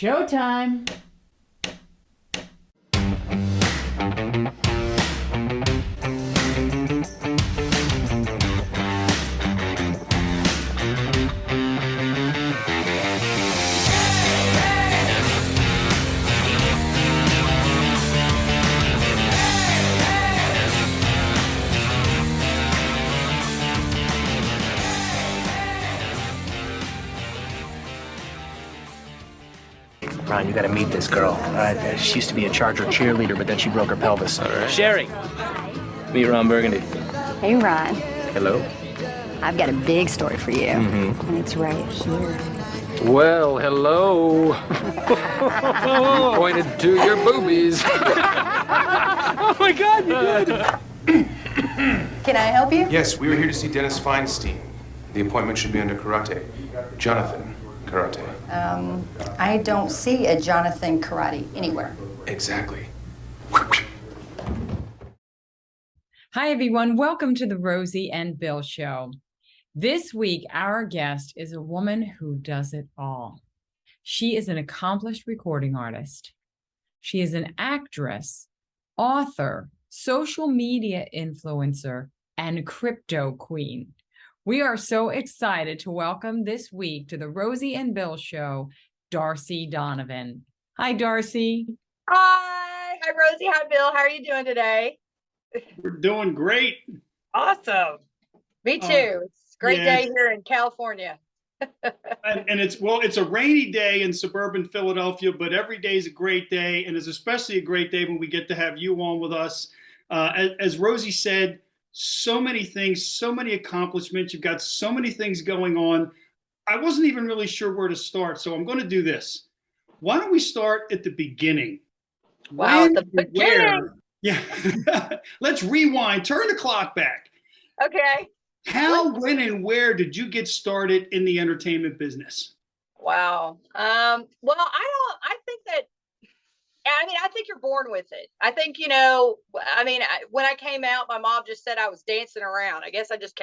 Showtime. Ron, you gotta meet this girl. She used to be a Charger cheerleader, but then she broke her pelvis. All right. Sherry! Meet Ron Burgundy. Hey, Ron. Hello. I've got a big story for you. And it's right here. Well, hello. You pointed to your boobies. Oh my God, you did! Can I help you? Yes, we were here to see Dennis Feinstein. The appointment should be under karate. Jonathan Karate. I don't see a Jonathan Karate anywhere. Exactly. Hi, everyone. Welcome to the Rosie and Bill Show. This week, our guest is a woman who does it all. She is an accomplished recording artist. She is an actress, author, social media influencer, and crypto queen. We are so excited to welcome this week to the Rosie and Bill Show, Darcy Donavan. Hi, Darcy. Hi. Hi, Rosie. Hi, Bill. How are you doing today? We're doing great. Awesome. Me too. It's a great day here in California. And it's a rainy day in suburban Philadelphia, but every day is a great day. And it's especially a great day when we get to have you on with us. As Rosie said, so many things, so many accomplishments. You've got so many things going on. I wasn't even really sure where to start. So I'm going to do this. Why don't we start at the beginning? Wow, the beginning. Yeah. Let's rewind. Turn the clock back. Okay. How, when, and where did you get started in the entertainment business? Wow. Well, I think that, I think you're born with it. I think, when I came out, my mom just said I was dancing around. I guess I just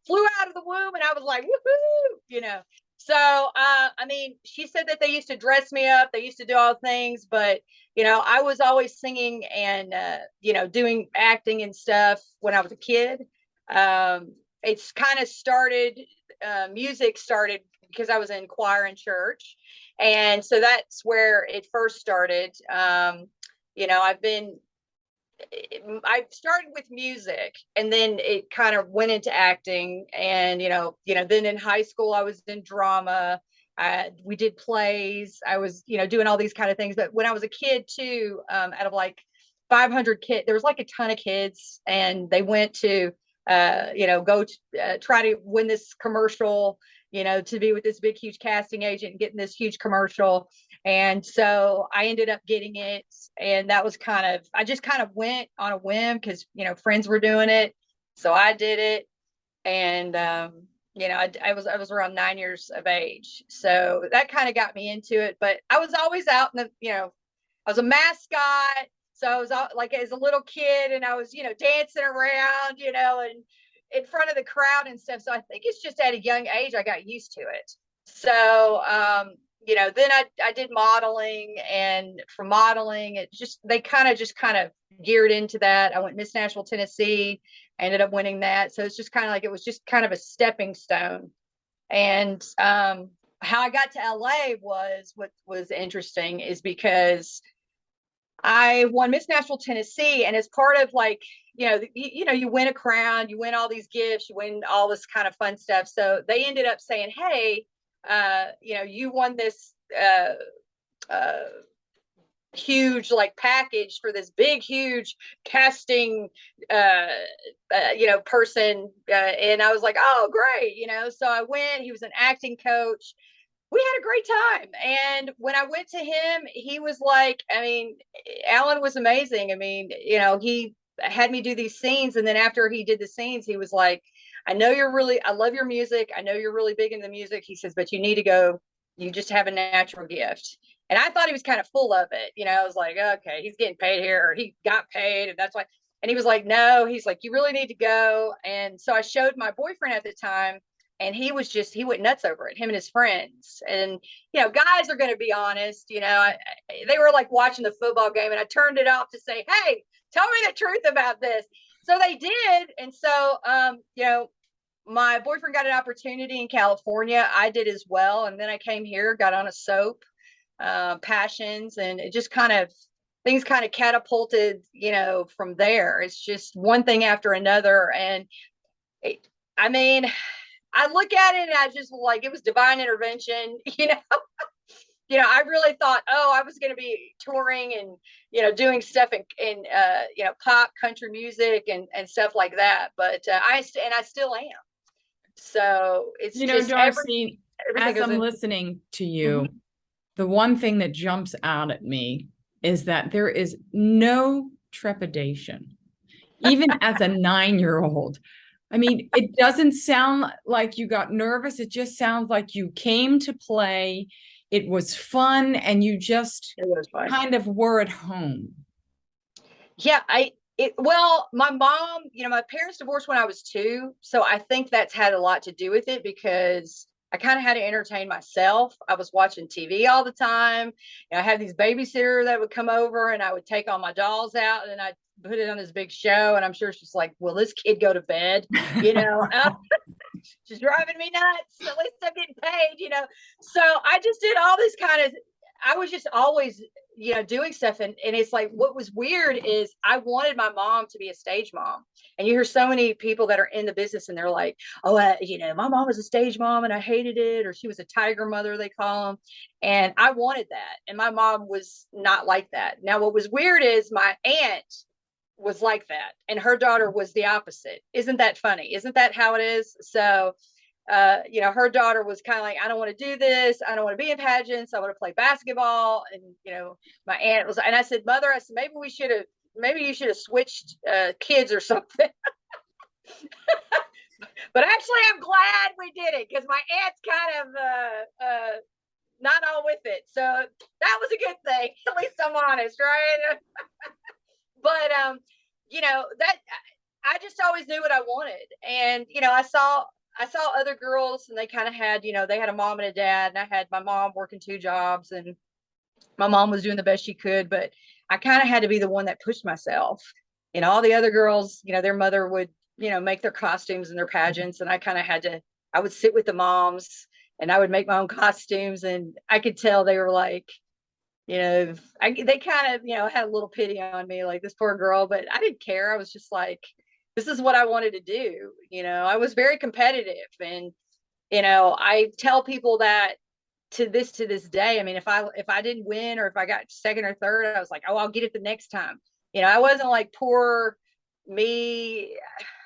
flew out of the womb and I was like, woohoo, So, she said that they used to dress me up. They used to do all things, but, I was always singing and, doing acting and stuff when I was a kid. It's kind of started, music started because I was in choir in church. And so that's where it first started. I started with music and then it kind of went into acting and, then in high school, I was in drama. We did plays. I was, doing all these kind of things. But when I was a kid too, out of like 500 kids, there was like a ton of kids and they went to, try to win this commercial, to be with this big, huge casting agent and getting this huge commercial. And so I ended up getting it. And that was I just kind of went on a whim because, friends were doing it. So I did it. And, I was around 9 years of age. So that kind of got me into it. But I was always out in the, I was a mascot. So I was like as a little kid and I was, dancing around, and in front of the crowd and stuff. So I think it's just at a young age, I got used to it. So, then I did modeling and from modeling, they kind of geared into that. I went Miss Nashville, Tennessee. I ended up winning that. So it's just kind of like, it was just kind of a stepping stone. And, how I got to LA was what was interesting is because I won Miss Nashville, Tennessee, and as part of like, you win a crown, you win all these gifts, you win all this kind of fun stuff. So they ended up saying, "Hey, you won this huge like package for this big, huge casting, person," and I was like, "Oh, great!" So I went. He was an acting coach. We had a great time. And when I went to him, he was like, Alan was amazing. He had me do these scenes. And then after he did the scenes, he was like, I love your music. I know you're really big into music. He says, but you need to go, you just have a natural gift. And I thought he was kind of full of it. I was like, okay, he's getting paid here, or he got paid. And that's why. And he was like, no, he's like, you really need to go. And so I showed my boyfriend at the time And he went nuts over it, him and his friends. And, guys are going to be honest, they were like watching the football game and I turned it off to say, hey, tell me the truth about this. So they did. And so, my boyfriend got an opportunity in California. I did as well. And then I came here, got on a soap, Passions, and it just things kind of catapulted, from there. It's just one thing after another. And I look at it and I just like, it was divine intervention, I really thought, I was going to be touring and, doing stuff in pop, country music and stuff like that. But I still am. So it's just Darcy, everything as I'm listening to you, the one thing that jumps out at me is that there is no trepidation, even as a 9-year-old. I mean, it doesn't sound like you got nervous. It just sounds like you came to play. It was fun, and you just kind of were at home. Yeah, my mom, my parents divorced when I was 2. So I think that's had a lot to do with it because I kind of had to entertain myself. I was watching TV all the time. I had these babysitters that would come over and I would take all my dolls out and I'd put it on this big show. And I'm sure she's like, will this kid go to bed? She's driving me nuts. At least I'm getting paid, So I just did all this I was just always, doing stuff. And it's like, what was weird is I wanted my mom to be a stage mom. And you hear so many people that are in the business and they're like, oh, my mom was a stage mom and I hated it. Or she was a tiger mother, they call them. And I wanted that. And my mom was not like that. Now, what was weird is my aunt was like that. And her daughter was the opposite. Isn't that funny? Isn't that how it is? So her daughter was kind of like, I don't want to do this. I don't want to be in pageants. I want to play basketball. And, my aunt was, and I said, Mother, maybe you should have switched kids or something. But actually, I'm glad we did it because my aunt's kind of not all with it. So that was a good thing. At least I'm honest, right? But, that I just always knew what I wanted. And, I saw other girls and they kind of had, they had a mom and a dad, and I had my mom working 2 jobs and my mom was doing the best she could, but I kind of had to be the one that pushed myself. All the other girls, their mother would, make their costumes and their pageants. And I would sit with the moms and I would make my own costumes. And I could tell they were like, they kind of, had a little pity on me, like this poor girl, but I didn't care. I was just like, this is what I wanted to do. I was very competitive. And, I tell people that to this day. I mean, if I didn't win or if I got second or third, I was like, oh, I'll get it the next time. I wasn't like poor me.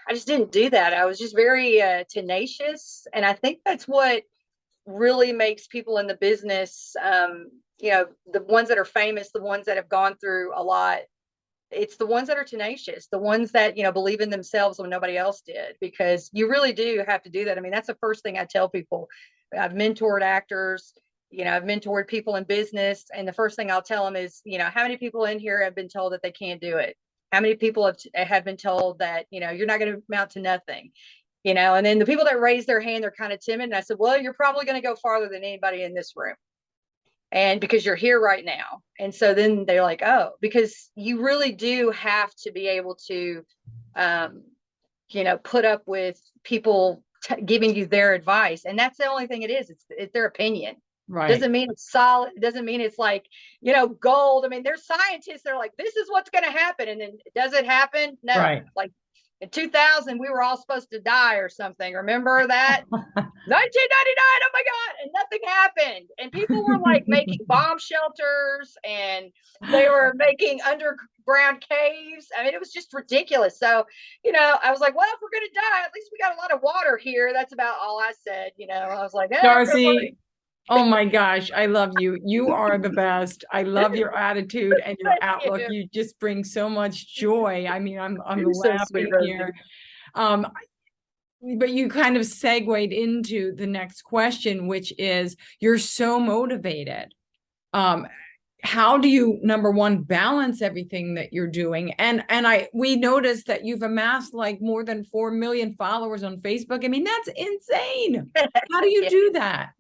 I just didn't do that. I was just very tenacious. And I think that's what really makes people in the business, the ones that are famous, the ones that have gone through a lot, it's the ones that are tenacious, the ones that, believe in themselves when nobody else did, because you really do have to do that. I mean, that's the first thing I tell people. I've mentored actors, I've mentored people in business. And the first thing I'll tell them is, how many people in here have been told that they can't do it? How many people have been told that, you're not going to amount to nothing, and then the people that raise their hand, they're kind of timid. And I said, well, you're probably going to go farther than anybody in this room. And because you're here right now. And so then they're like, oh, because you really do have to be able to, put up with people giving you their advice. And that's the only thing it is. It's their opinion. Right. Doesn't mean it's solid. It doesn't mean it's like, gold. I mean, there's scientists that are like, this is what's going to happen. And then does it happen? No. Right. Like in 2000, we were all supposed to die or something. Remember that? 1999. Oh my God. And nothing happened. And people were like making bomb shelters and they were making underground caves. I mean, it was just ridiculous. So, I was like, well, if we're going to die, at least we got a lot of water here. That's about all I said. I was like, Darcy, oh my gosh, I love you. You are the best. I love your attitude and your outlook. You just bring so much joy. I mean, I'm laughing here. But you kind of segued into the next question, which is, you're so motivated. how do you, number one, balance everything that you're doing? And we noticed that you've amassed like more than 4 million followers on Facebook. I mean, that's insane. How do you do that?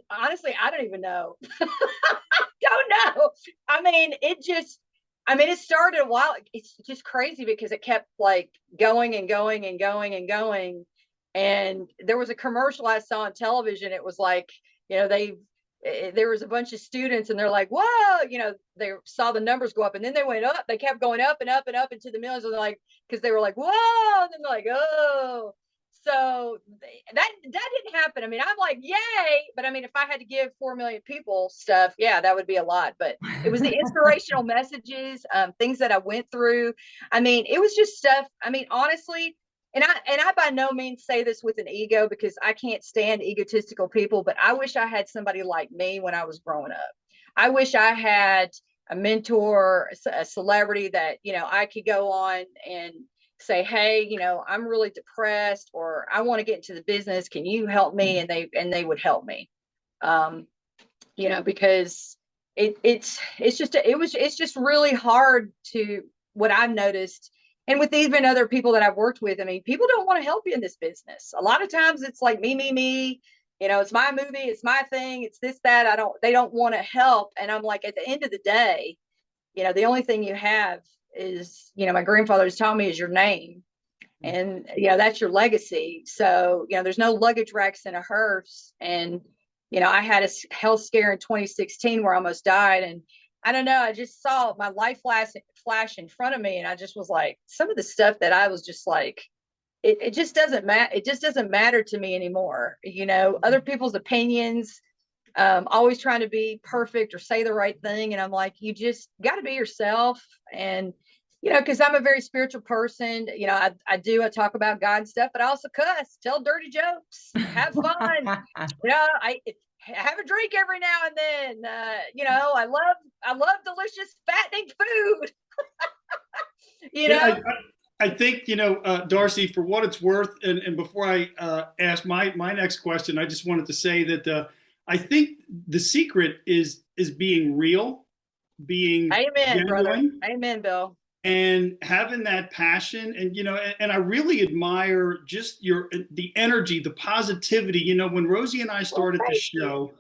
Honestly, I don't even know. Don't know. I mean, it started a while. It's just crazy because it kept like going and going and going and going. And there was a commercial I saw on television. It was like, there was a bunch of students and they're like, whoa, they saw the numbers go up and then they went up. They kept going up and up and up into the millions. And they're like, because they were like, whoa. And then they're like, oh. So that didn't happen. I mean, I'm like, yay. But I mean, if I had to give 4 million people stuff, yeah, that would be a lot. But it was the inspirational messages, things that I went through. I mean, it was just stuff. I mean, honestly, and I by no means say this with an ego because I can't stand egotistical people, but I wish I had somebody like me when I was growing up. I wish I had a mentor, a celebrity that, I could go on and say, hey, I'm really depressed or I want to get into the business. Can you help me? And they would help me. Because it's just really hard to what I've noticed. And with even other people that I've worked with, I mean, people don't want to help you in this business. A lot of times it's like me, it's my movie, it's my thing, it's this, that. They don't want to help. And I'm like, at the end of the day, the only thing you have is, my grandfather was telling me is your name. And, that's your legacy. So, there's no luggage racks in a hearse. And, I had a health scare in 2016 where I almost died. And I don't know, I just saw my life flash in front of me. And I just was like, some of the stuff that I was just like, it just doesn't matter. It just doesn't matter to me anymore. Other people's opinions, always trying to be perfect or say the right thing. And I'm like, you just got to be yourself. And, because I'm a very spiritual person, I talk about God and stuff, but I also cuss, tell dirty jokes, have fun. I have a drink every now and then. I love delicious fattening food. I think, Darcy, for what it's worth, and before I ask my next question, I just wanted to say that I think the secret is being real, being Amen, genuine, brother. Amen, Bill. and having that passion. And and I really admire just the energy, the positivity. When Rosie and I started the show,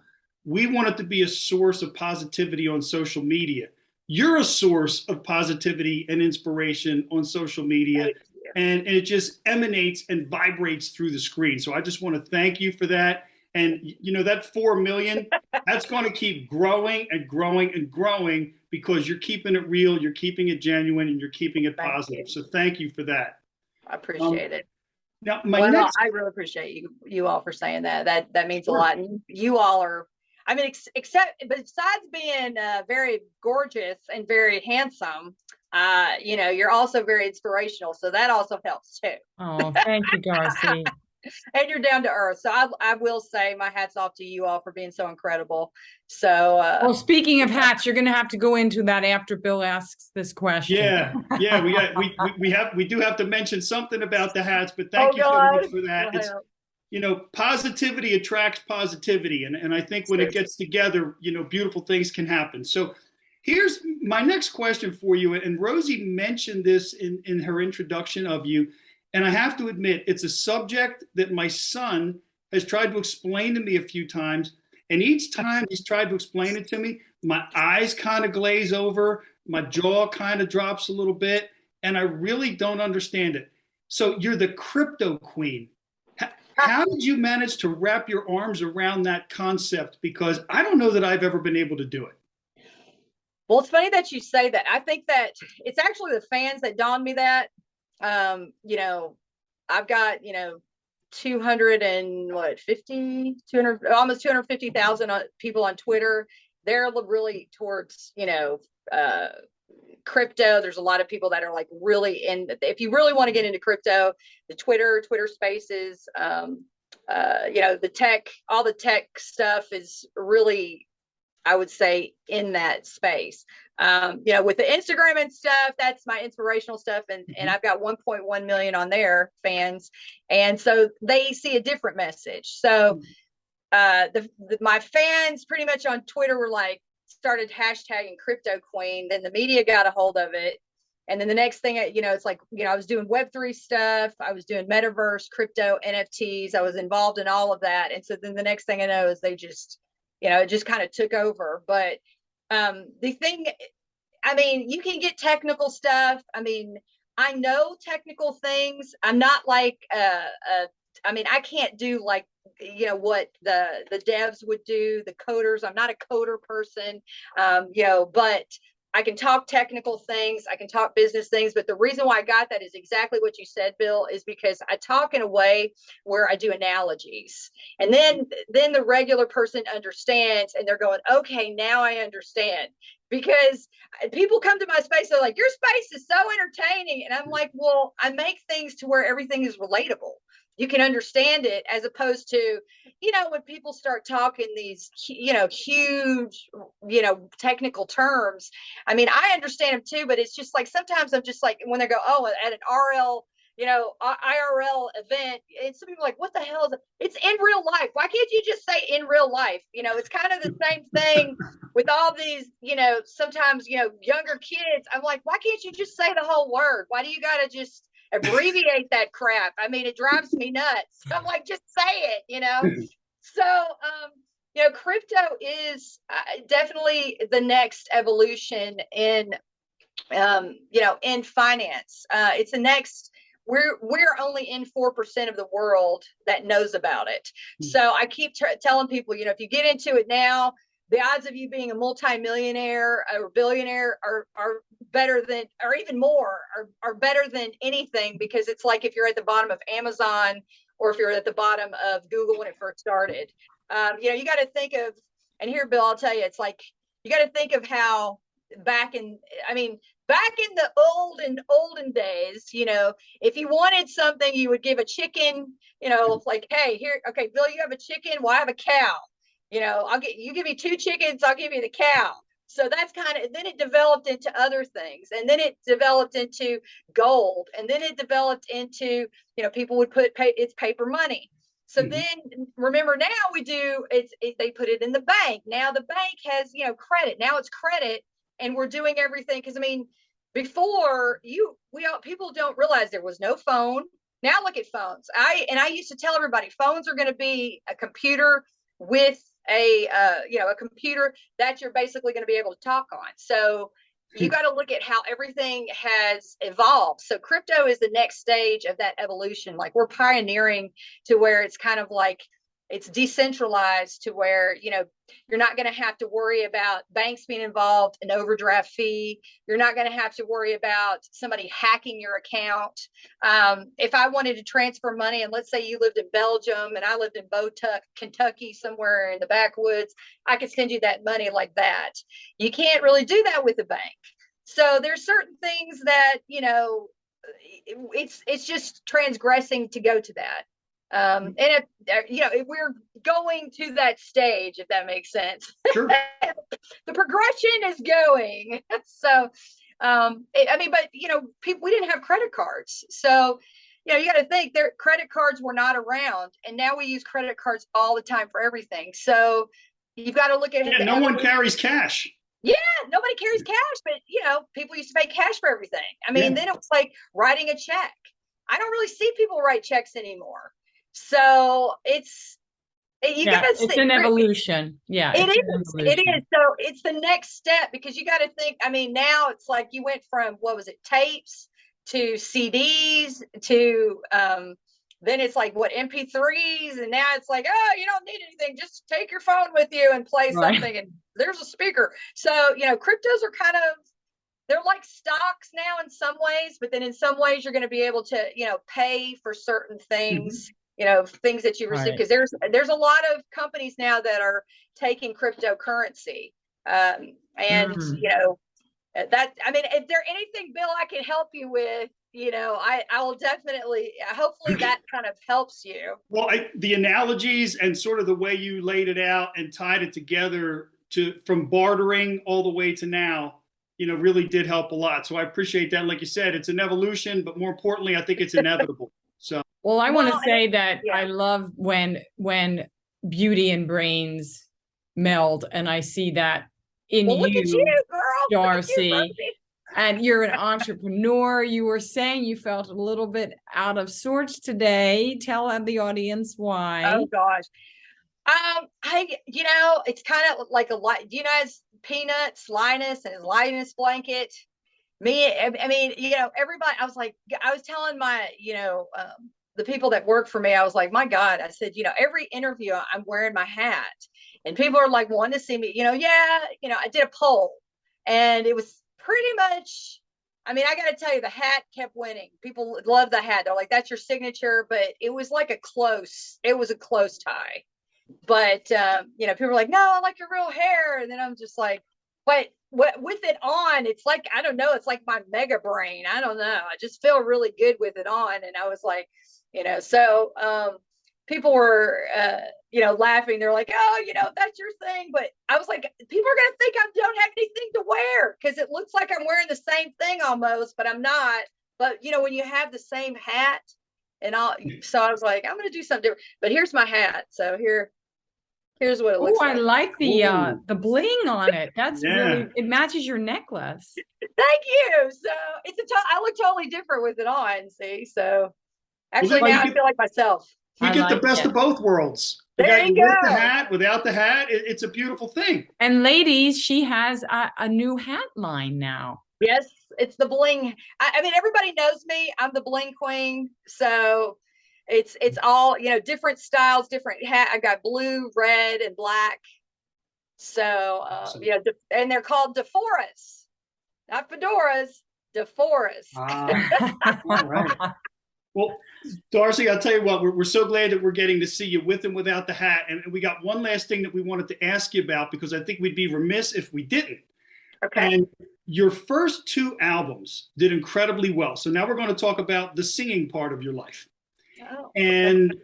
we wanted to be a source of positivity on social media. You're a source of positivity and inspiration on social media, and it just emanates and vibrates through the screen. So I just want to thank you for that. And that 4 million, that's going to keep growing and growing and growing because you're keeping it real, you're keeping it genuine, and you're keeping it positive. So thank you for that. I appreciate it. Now, I really appreciate you all for saying that. That means a lot. And you all are, I mean, besides being very gorgeous and very handsome, you're also very inspirational. So that also helps too. Oh, thank you, Darcy. And you're down to earth. So I will say my hat's off to you all for being so incredible. So well, speaking of hats, you're going to have to go into that after Bill asks this question. Yeah, we do have to mention something about the hats, but thank you so much for that. It's, positivity attracts positivity, and I think when it gets together, beautiful things can happen. So here's my next question for you, and Rosie mentioned this in her introduction of you. And I have to admit, it's a subject that my son has tried to explain to me a few times. And each time he's tried to explain it to me, my eyes kind of glaze over, my jaw kind of drops a little bit, and I really don't understand it. So you're the crypto queen. How did you manage to wrap your arms around that concept? Because I don't know that I've ever been able to do it. Well, it's funny that you say that. I think that it's actually the fans that dawned me that. I've got, 200 almost 250,000 people on Twitter. They're really towards, crypto. There's a lot of people that are like really if you really want to get into crypto, the Twitter spaces, the tech, all the tech stuff is really, I would say, in that space. With the Instagram and stuff, that's my inspirational stuff. And I've got 1.1 million on there fans. And so they see a different message. So my fans pretty much on Twitter were like, started hashtagging crypto queen, then the media got a hold of it. And then the next thing, it's like, I was doing Web3 stuff. I was doing metaverse, crypto, NFTs. I was involved in all of that. And so then the next thing I know is they just, it just kind of took over. But the thing, I mean, you can get technical stuff. I mean, I know technical things. I'm not like, I mean, I can't do like, what the devs would do, the coders. I'm not a coder person, but I can talk technical things. I can talk business things. But the reason why I got that is exactly what you said, Bill, is because I talk in a way where I do analogies. And then the regular person understands and they're going, okay, now I understand. Because people come to my space, they're like, your space is so entertaining. And I'm like, well, I make things to where everything is relatable. You can understand it, as opposed to, when people start talking these, huge, technical terms. I mean, I understand them too, but it's just like, sometimes I'm just like, when they go, oh, at an RL, IRL event, and some people are like, what the hell is it? It's in real life. Why can't you just say in real life? It's kind of the same thing with all these, sometimes, younger kids. I'm like, why can't you just say the whole word? Why do you got to just abbreviate that crap? I mean, it drives me nuts. I'm like, just say it, So, crypto is definitely the next evolution in, in finance. It's the next. We're only in 4% of the world that knows about it. So I keep telling people, if you get into it now, the odds of you being a multimillionaire or billionaire are better than, or even more, are better than anything, because it's like if you're at the bottom of Amazon or if you're at the bottom of Google when it first started. You got to think of, and here, Bill, I'll tell you, it's like, you got to think of how back in the olden days, if you wanted something, you would give a chicken, like, hey, here, okay, Bill, you have a chicken, well, I have a cow. You give me 2 chickens, I'll give you the cow. So that's then it developed into other things. And then it developed into gold. And then it developed into, people would it's paper money. So then remember, now they put it in the bank. Now the bank has, credit. Now it's credit. And we're doing everything. Cause I mean, before people don't realize there was no phone. Now look at phones. I used to tell everybody, phones are going to be a computer with a computer that you're basically going to be able to talk on. So you got to look at how everything has evolved. So crypto is the next stage of that evolution. Like, we're pioneering to where it's kind of like, it's decentralized to where, you're not going to have to worry about banks being involved, an overdraft fee. You're not going to have to worry about somebody hacking your account. If I wanted to transfer money, and let's say you lived in Belgium and I lived in Botuck, Kentucky, somewhere in the backwoods, I could send you that money like that. You can't really do that with a bank. So there's certain things that, it's just transgressing to go to that. And if we're going to that stage, if that makes sense, Sure. The progression is going. So, but people, we didn't have credit cards. So, you got to think, their credit cards were not around, and now we use credit cards all the time for everything. So you've got to look at it. No one carries cash. Yeah, nobody carries cash, but people used to pay cash for everything. I mean, then it was like writing a check. I don't really see people write checks anymore. So it's an evolution. Yeah, it is. So it's the next step, because you got to think, I mean, now it's like you went from, what was it, tapes to CDs to then it's like MP3s, and now it's like, oh, you don't need anything, just take your phone with you and play something, and there's a speaker. So cryptos are kind of, they're like stocks now in some ways, but then in some ways you're going to be able to pay for certain things. Things that you receive, because there's a lot of companies now that are taking cryptocurrency. That, I mean, if there's anything, Bill, I can help you with, I will definitely, hopefully that kind of helps you. Well, the analogies and sort of the way you laid it out and tied it together from bartering all the way to now, really did help a lot. So I appreciate that. Like you said, it's an evolution, but more importantly, I think it's inevitable. So. Well, I want to say that I love when beauty and brains meld, and I see that in Well, look at you, you, girl. Look at you, Darcy. Rosie. And you're an entrepreneur. You were saying you felt a little bit out of sorts today. Tell the audience why. Oh gosh. It's kind of like a lot. Do you know as Peanuts, Linus and his Linus blanket? I mean, everybody. I was telling my, the people that work for me. I was like, my God. I said, every interview I'm wearing my hat, and people are like wanting to see me. Yeah. I did a poll, and it was pretty much. I mean, I got to tell you, the hat kept winning. People love the hat. They're like, that's your signature, but it was like it was a close tie. But people are like, no, I like your real hair. And then I'm just like, but with it on, it's like, I don't know, it's like my mega brain. I don't know. I just feel really good with it on. And I was like, so people were laughing. They're like, oh, that's your thing. But I was like, people are gonna think I don't have anything to wear, because it looks like I'm wearing the same thing almost, but I'm not. But when you have the same hat and all, so I was like, I'm gonna do something different. But here's my hat. So here's what it looks like. I like the bling on it. That's really, it matches your necklace. Thank you. So I look totally different with it on. See, so actually now I feel like myself. You get the best of both worlds. There you go. With the hat, without the hat, it's a beautiful thing. And ladies, she has a new hat line now. Yes, it's the bling. I mean, everybody knows me. I'm the bling queen. So it's all, different styles, different hat. I got blue, red, and black. So, and they're called DeForest, not fedoras, DeForest. All right. Well, Darcy, I'll tell you what, we're so glad that we're getting to see you with and without the hat. And we got one last thing that we wanted to ask you about, because I think we'd be remiss if we didn't. Okay. And your first 2 albums did incredibly well. So now we're going to talk about the singing part of your life. Oh, and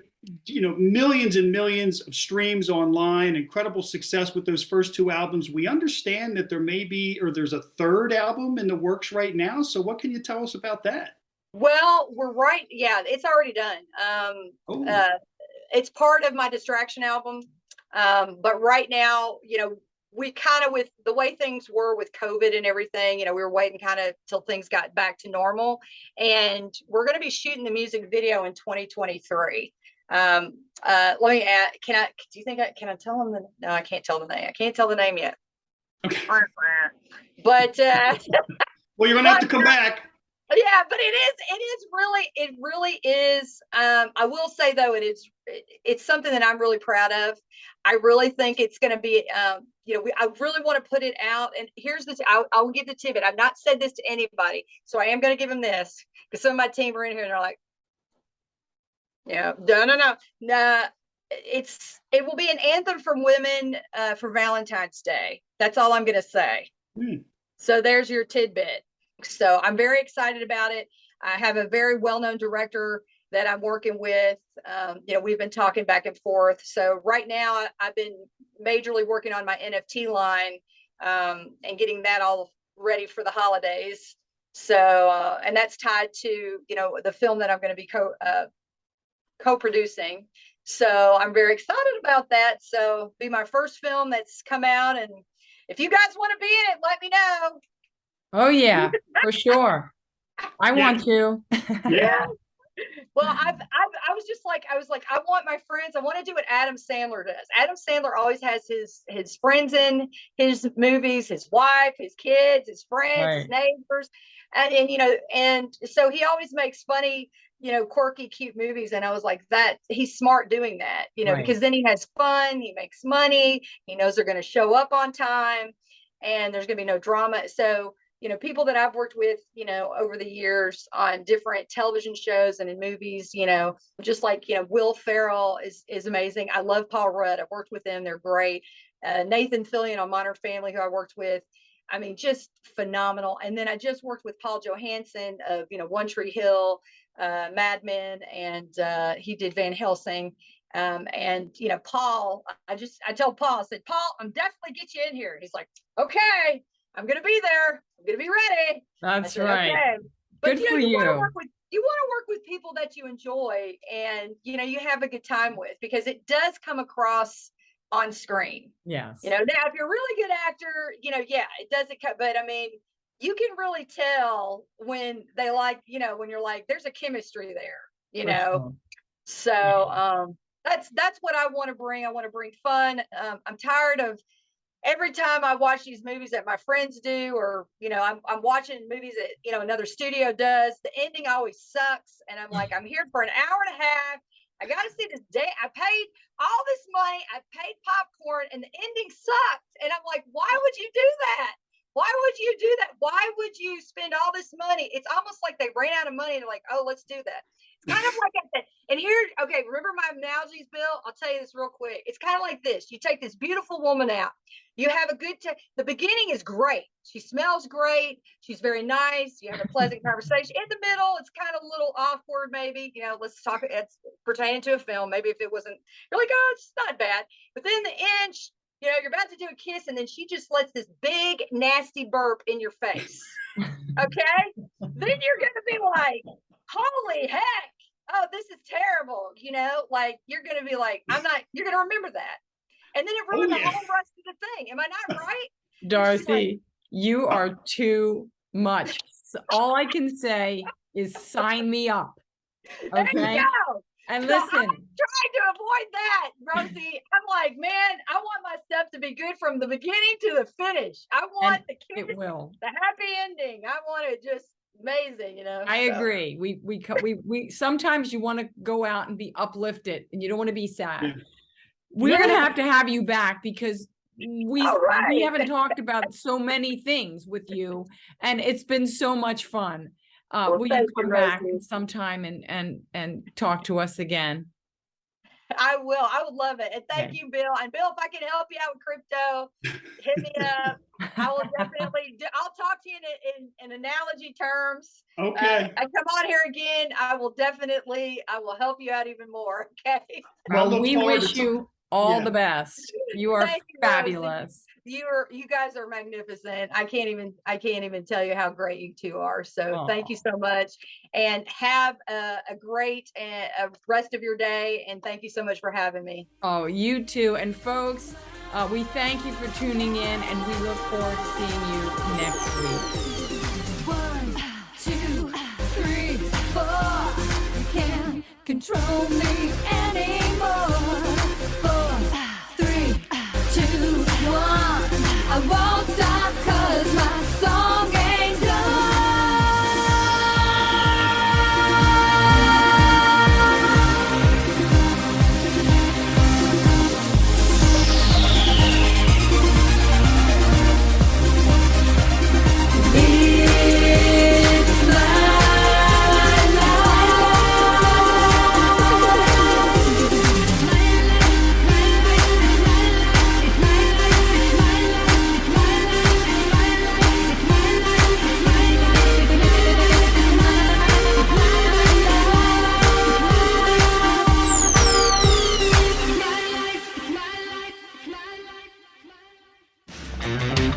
millions and millions of streams online, incredible success with those first 2 albums. We understand that there's a 3rd album in the works right now. So what can you tell us about that? Well, we're right. Yeah, it's already done. It's part of my Distraction album. But right now, we kind of, with the way things were with COVID and everything, we were waiting kind of till things got back to normal. And we're going to be shooting the music video in 2023. Let me add, can I tell them no, I can't tell the name. I can't tell the name yet. Okay. But, well, you're going to have to come back. Yeah, but it really is. I will say though, it's something that I'm really proud of. I really think it's going to be, I really want to put it out. And here's I'll give the tidbit. I've not said this to anybody, so I am going to give them this, because some of my team are in here and they're like, no. It will be an anthem from women for Valentine's Day. That's all I'm going to say. So there's your tidbit. So I'm very excited about it. I have a very well-known director that I'm working with. We've been talking back and forth. So right now I've been majorly working on my NFT line and getting that all ready for the holidays. So, and that's tied to, the film that I'm going to be co-producing. So I'm very excited about that. So it'll be my first film that's come out. And if you guys want to be in it, let me know. Oh yeah, for sure. I want to. Yeah. Well, I was like, I want my friends. I want to do what Adam Sandler does. Adam Sandler always has his friends in his movies, his wife, his kids, his friends, his neighbors, and so he always makes funny, quirky, cute movies. And I was like, that he's smart doing that, because then he has fun, he makes money, he knows they're going to show up on time, and there's going to be no drama. So people that I've worked with, over the years on different television shows and in movies, just like, Will Ferrell is amazing. I love Paul Rudd. I've worked with them. They're great. Nathan Fillion on Modern Family, who I worked with. I mean, just phenomenal. And then I just worked with Paul Johansson of, One Tree Hill, Mad Men, and he did Van Helsing. And Paul, I told Paul, I said, Paul, I'm definitely get you in here. And he's like, okay, I'm going to be there. I'm going to be ready. That's said, right. Okay. But Good for you. You want to work with people that you enjoy and, you have a good time with, because it does come across on screen. Yes. Now if you're a really good actor, yeah, it doesn't cut, but I mean, you can really tell when they when you're like, there's a chemistry there, For sure. So that's what I want to bring. I want to bring fun. I'm tired of every time I watch these movies that my friends do, or I'm watching movies that another studio does. The ending always sucks, and I'm like, I'm here for an hour and a half. I got to see this day. I paid all this money. I paid popcorn, and the ending sucked. And I'm like, why would you do that? Why would you do that? Why would you spend all this money? It's almost like they ran out of money. They're like, oh, let's do that. It's kind of like and here, okay, remember my analogies, Bill? I'll tell you this real quick. It's kind of like this. You take this beautiful woman out. You have a good time. The beginning is great. She smells great. She's very nice. You have a pleasant conversation. In the middle, it's kind of a little awkward, maybe. Let's talk. It's pertaining to a film. Maybe if it wasn't, you're like, oh, it's not bad. But then the end, you're about to do a kiss, and then she just lets this big, nasty burp in your face. Okay? Then you're going to be like, holy heck. Oh, this is terrible. Like you're going to be like, you're going to remember that. And then it ruined the whole rest of the thing. Am I not right? Darcy, you are too much. So all I can say is sign me up. Okay. There you go. And So listen, I'm trying to avoid that, Rosie. I'm like, man, I want my stuff to be good from the beginning to the finish. I want the kiss, it will. the happy ending. I want it just amazing, I agree. We sometimes you want to go out and be uplifted, and you don't want to be sad. Yeah. We're gonna have to have you back because we haven't talked about so many things with you, and it's been so much fun. Will you come back sometime and talk to us again? I will. I would love it. And thank you, Bill. And Bill, if I can help you out with crypto, hit me up. I will definitely. I'll talk to you in analogy terms. Okay. I come on here again. I will help you out even more. Okay. Well, We wish you all the best. You are fabulous. You guys are magnificent. I can't even tell you how great you two are. So thank you so much, and have a great rest of your day. And thank you so much for having me. Oh, you too. And folks, we thank you for tuning in, and we look forward to seeing you next week. 1, 2, 3, 4. You can't control me anymore. 4, 3, 2, 1. I won't stop 'cause my song ain't done. It's my life.